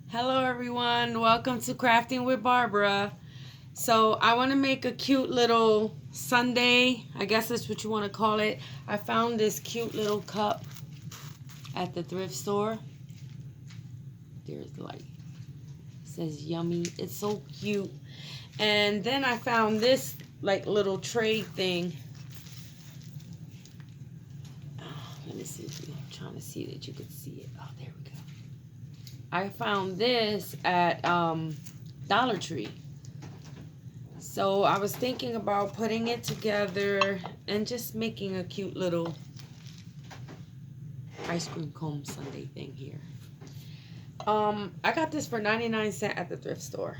Hello everyone, welcome to Crafting with Barbara. So I want to make a cute little sundae, I guess that's what you want to call it. I found this cute little cup at the thrift store. There's the light. It says yummy, it's so cute. And then I found this like little tray thing. Let me see, I'm trying to see that you could see it. Oh, there we go. I found this at Dollar Tree. So I was thinking about putting it together and just making a cute little ice cream cone sundae thing here. I got this for 99 cents at the thrift store.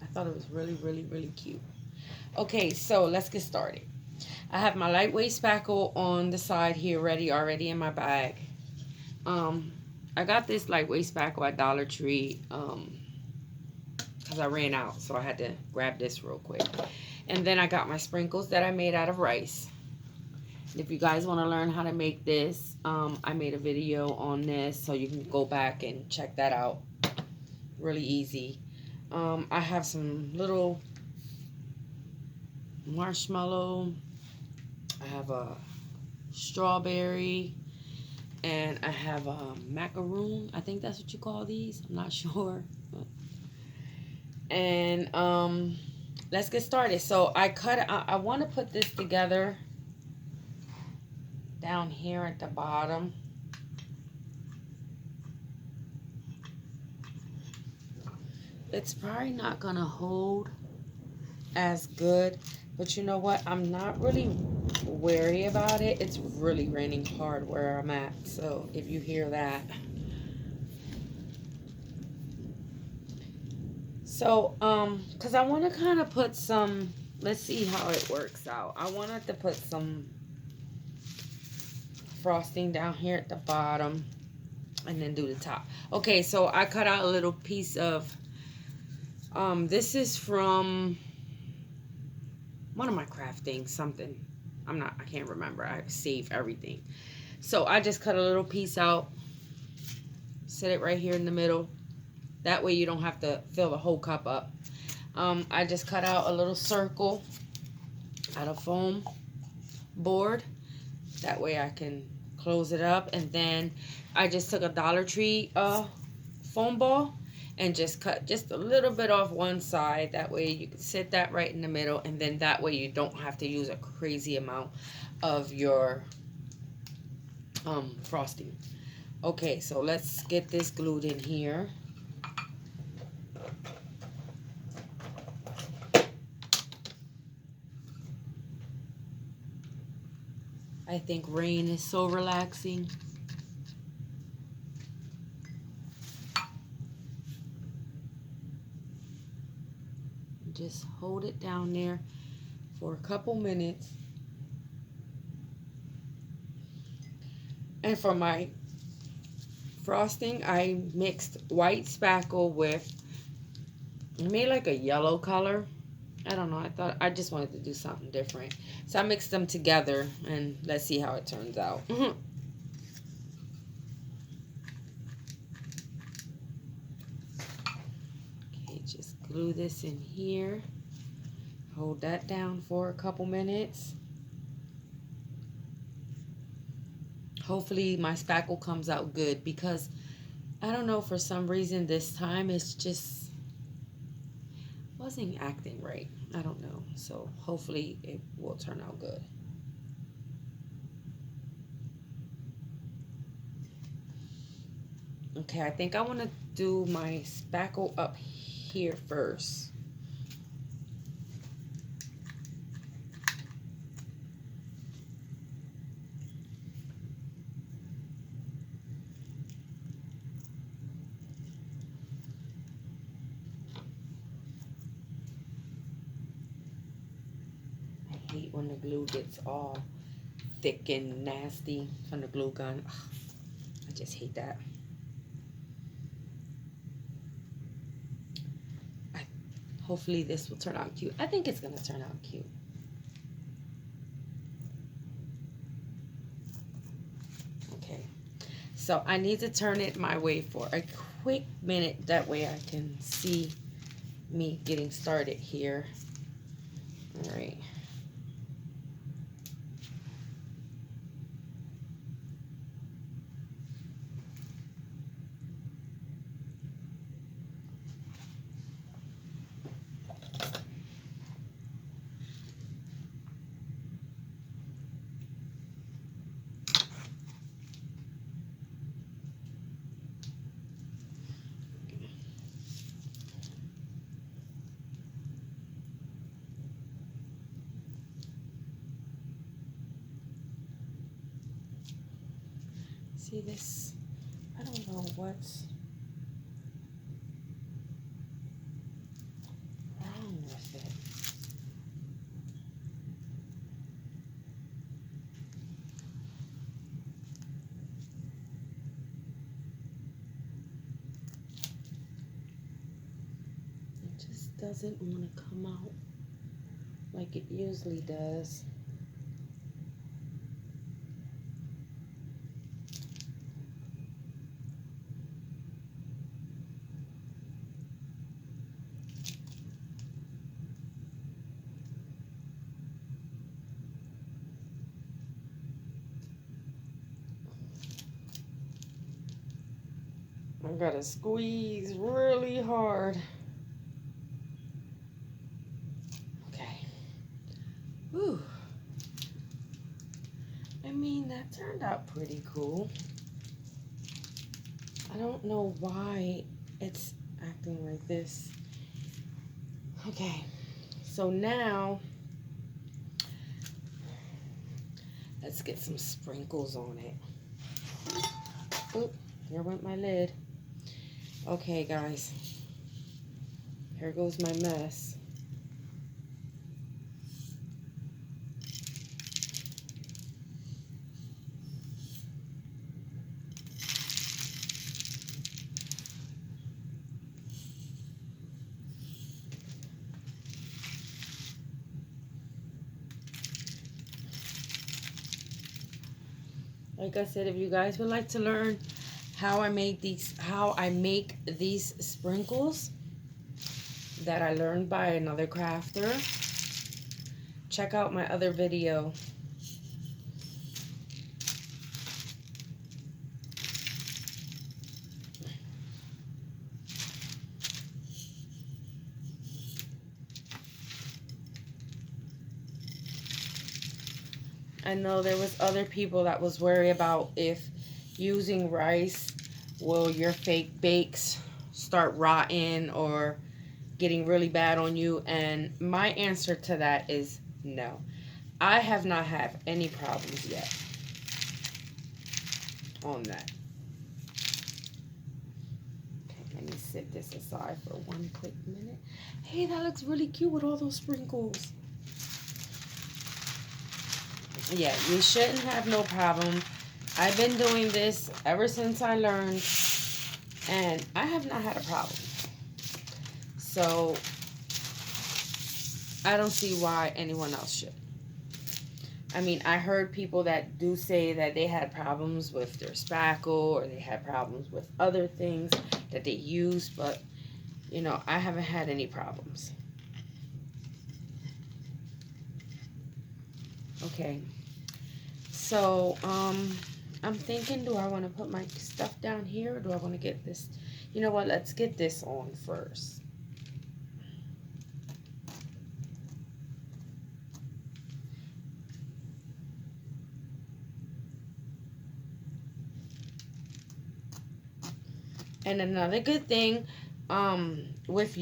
I thought it was really, really, really cute. Okay, so let's get started. I have my lightweight spackle on the side here ready already in my bag. I got this lightweight spackle at Dollar Tree because I ran out, so I had to grab this real quick. And then I got my sprinkles that I made out of rice. If you guys want to learn how to make this, I made a video on this, so you can go back and check that out. Really easy. I have some little marshmallow. I have a strawberry. And I have a macaroon. I think that's what you call these. I'm not sure. And let's get started. So I want to put this together down here at the bottom. It's probably not going to hold as good. But you know what? I'm not really wary about it. It's really raining hard where I'm at. So if you hear that. So, because I want to kind of put some, let's see how it works out. I wanted to put some frosting down here at the bottom and then do the top. Okay, so I cut out a little piece of, this is from one of my crafting something. I can't remember. I save everything. So I just cut a little piece out, set it right here in the middle. That way you don't have to fill the whole cup up. I just cut out a little circle out of foam board. That way I can close it up. And then I just took a Dollar Tree foam ball and just cut just a little bit off one side. That way you can sit that right in the middle. And then that way you don't have to use a crazy amount of your frosting. Okay, so let's get this glued in here. I think rain is so relaxing. Just hold it down there for a couple minutes. And for my frosting, I mixed white spackle with, I made like a yellow color. I don't know. I just wanted to do something different. So I mixed them together and let's see how it turns out. Okay, just glue this in here. Hold that down for a couple minutes. Hopefully my spackle comes out good because I don't know, for some reason this time it's just wasn't acting right. I don't know. So hopefully it will turn out good. Okay, I think I want to do my spackle up here first. I hate when the glue gets all thick and nasty from the glue gun. Ugh, I just hate that. Hopefully this will turn out cute. I think it's going to turn out cute. Okay. So I need to turn it my way for a quick minute. That way I can see me getting started here. All right. See this? I don't know what's wrong with it. It just doesn't want to come out like it usually does. I gotta squeeze really hard. Okay. Whew. I mean, that turned out pretty cool. I don't know why it's acting like this. Okay. So now, let's get some sprinkles on it. Oop, there went my lid. Okay, guys. Here goes my mess. Like I said, if you guys would like to learn how I make these sprinkles that I learned by another crafter, check out my other video. I know there was other people that was worried about if using rice, will your fake bakes start rotting or getting really bad on you? And my answer to that is no. I have not had any problems yet on that. Okay, let me set this aside for one quick minute. Hey, that looks really cute with all those sprinkles. Yeah, you shouldn't have no problem. I've been doing this ever since I learned, and I have not had a problem. So, I don't see why anyone else should. I mean, I heard people that do say that they had problems with their spackle or they had problems with other things that they use, but, you know, I haven't had any problems. Okay. So, I'm thinking, do I want to put my stuff down here or do I want to get this? You know what? Let's get this on first. And another good thing with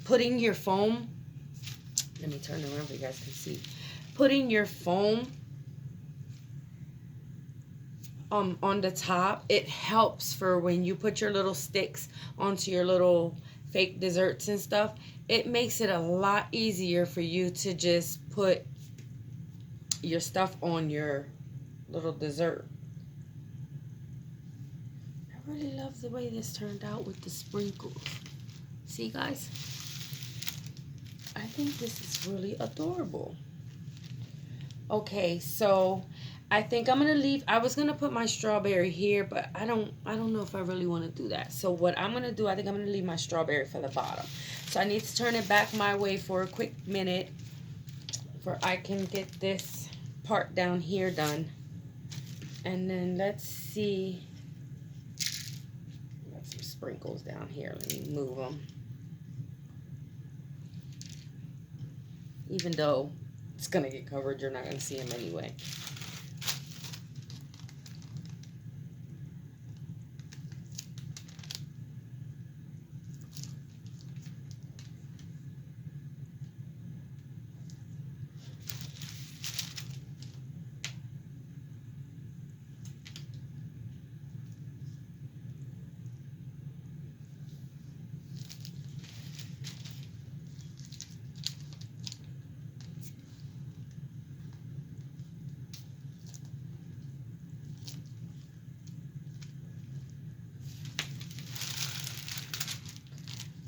putting your foam, let me turn around so you guys can see. Putting your foam on the top, it helps for when you put your little sticks onto your little fake desserts and stuff. It makes it a lot easier for you to just put your stuff on your little dessert. I really love the way this turned out with the sprinkles. See, guys? I think this is really adorable. Okay, so I think I'm gonna leave. I was gonna put my strawberry here, but I don't know if I really want to do that. So what I'm gonna do, I think I'm gonna leave my strawberry for the bottom. So I need to turn it back my way for a quick minute, for I can get this part down here done. And then let's see. Got some sprinkles down here. Let me move them. Even though it's gonna get covered, you're not gonna see them anyway.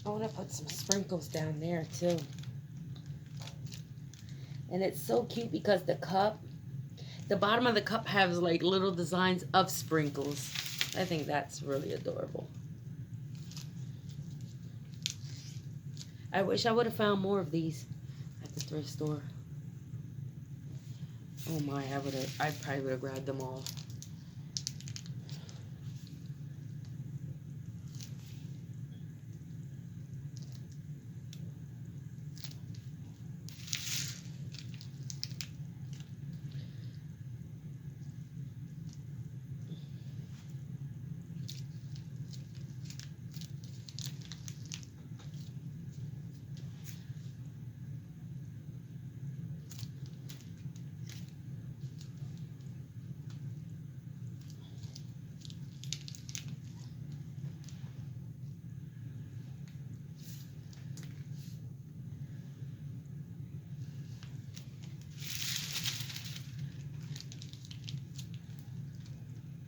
I want to put some sprinkles down there too. And it's so cute because the bottom of the cup has like little designs of sprinkles. I think that's really adorable. I wish I would have found more of these at the thrift store. Oh my, I probably would have grabbed them all.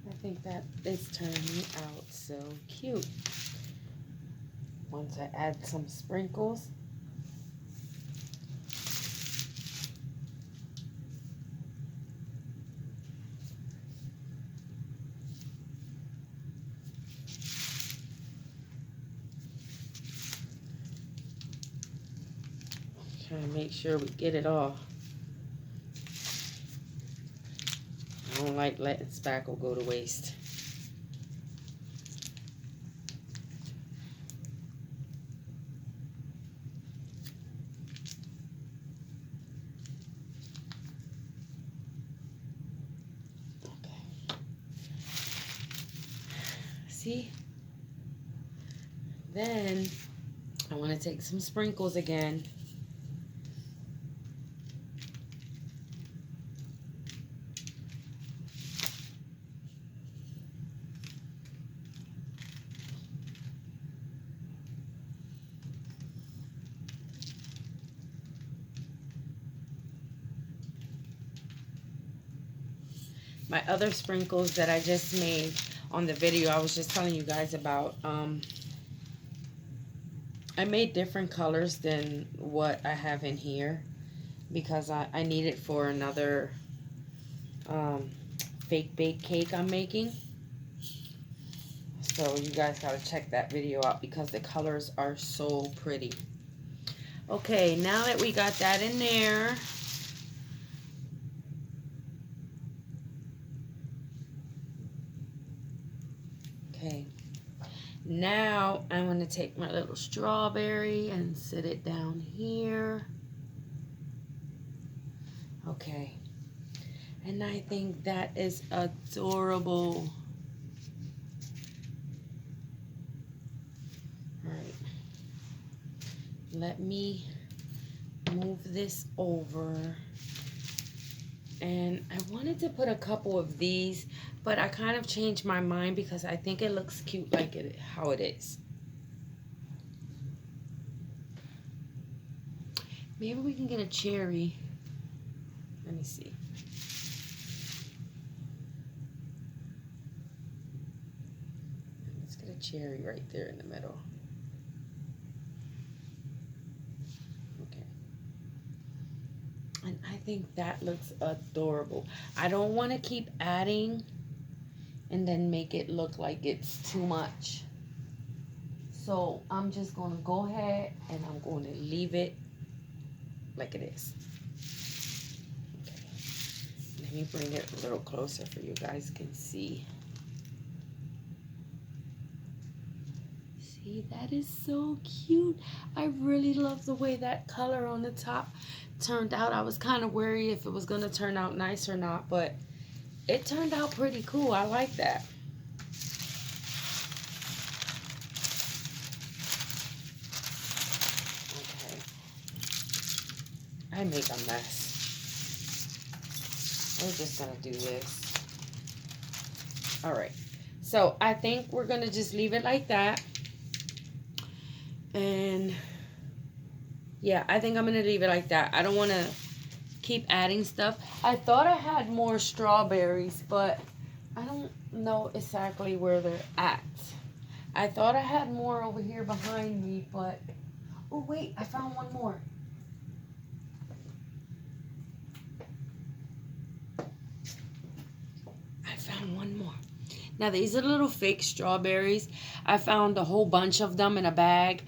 I think that is turning out so cute. Once I add some sprinkles. Trying to make sure we get it all. I don't like letting spackle go to waste. Okay. See? Then I want to take some sprinkles again. My other sprinkles that I just made on the video, I was just telling you guys about, I made different colors than what I have in here because I need it for another fake bake cake I'm making. So you guys gotta check that video out because the colors are so pretty. Okay, now that we got that in there, okay, now I'm going to take my little strawberry and sit it down here. Okay, and I think that is adorable. All right, let me move this over. And I wanted to put a couple of these, but I kind of changed my mind because I think it looks cute like how it is. Maybe we can get a cherry. Let me see. Let's get a cherry right there in the middle. Okay. And I think that looks adorable. I don't want to keep adding and then make it look like it's too much. So I'm just going to go ahead and I'm going to leave it like it is. Okay. Let me bring it a little closer for you guys can see. See, that is so cute. I really love the way that color on the top turned out. I was kind of worried if it was going to turn out nice or not, but it turned out pretty cool. I like that. Okay. I make a mess. We're just going to do this. All right. So I think we're going to just leave it like that. And yeah, I think I'm going to leave it like that. I don't want to keep adding stuff. I thought I had more strawberries, but I don't know exactly where they're at. I thought I had more over here behind me, but... Oh, wait, I found one more. I found one more. Now, these are little fake strawberries. I found a whole bunch of them in a bag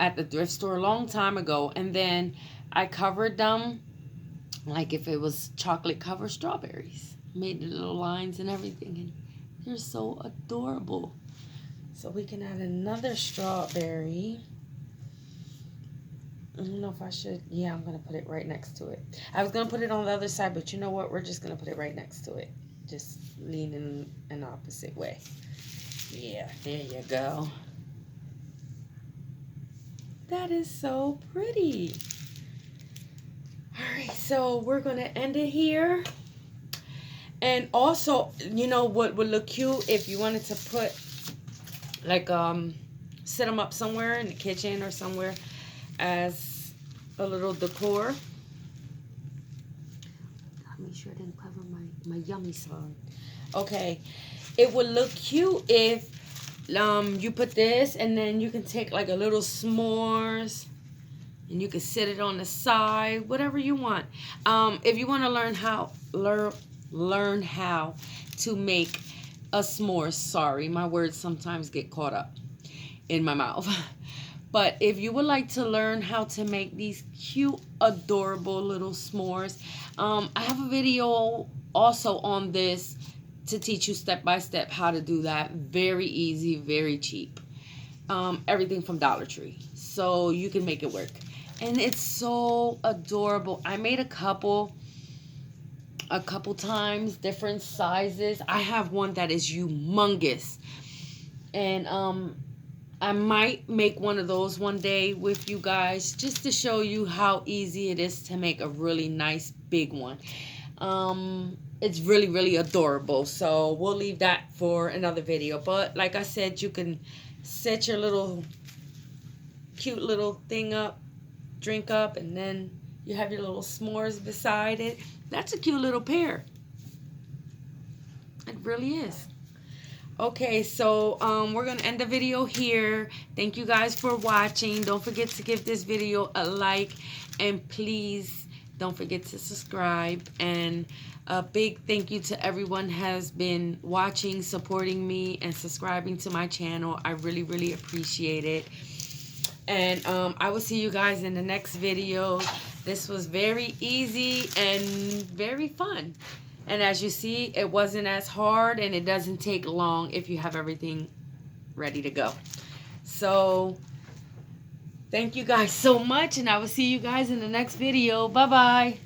at the thrift store a long time ago. And then I covered them like if it was chocolate covered strawberries. Made the little lines and everything. And they're so adorable. So we can add another strawberry. I don't know if I should. Yeah, I'm going to put it right next to it. I was going to put it on the other side, but you know what? We're just going to put it right next to it. Just lean in an opposite way. Yeah, there you go. That is so pretty. All right, so we're going to end it here. And also, you know what would look cute if you wanted to put, like, set them up somewhere in the kitchen or somewhere as a little decor. Make sure I didn't cover my yummy sign. Okay, it would look cute if you put this and then you can take like a little s'mores and you can sit it on the side, whatever you want. If you want to learn how to make a s'mores, sorry, my words sometimes get caught up in my mouth. But if you would like to learn how to make these cute, adorable little s'mores, I have a video also on this to teach you step by step how to do that. Very easy, very cheap. Everything from Dollar Tree. So you can make it work. And it's so adorable. I made a couple times, different sizes. I have one that is humongous. And I might make one of those one day with you guys just to show you how easy it is to make a really nice big one. It's really, really adorable. So we'll leave that for another video. But like I said, you can set your little cute little thing up, drink up, and then you have your little s'mores beside it. That's a cute little pair. It really is. Okay, so we're going to end the video here. Thank you guys for watching. Don't forget to give this video a like. And please don't forget to subscribe. And a big thank you to everyone has been watching, supporting me, and subscribing to my channel. I really, really appreciate it. And I will see you guys in the next video. This was very easy and very fun. And as you see, it wasn't as hard and it doesn't take long if you have everything ready to go. So, thank you guys so much, and I will see you guys in the next video. Bye-bye.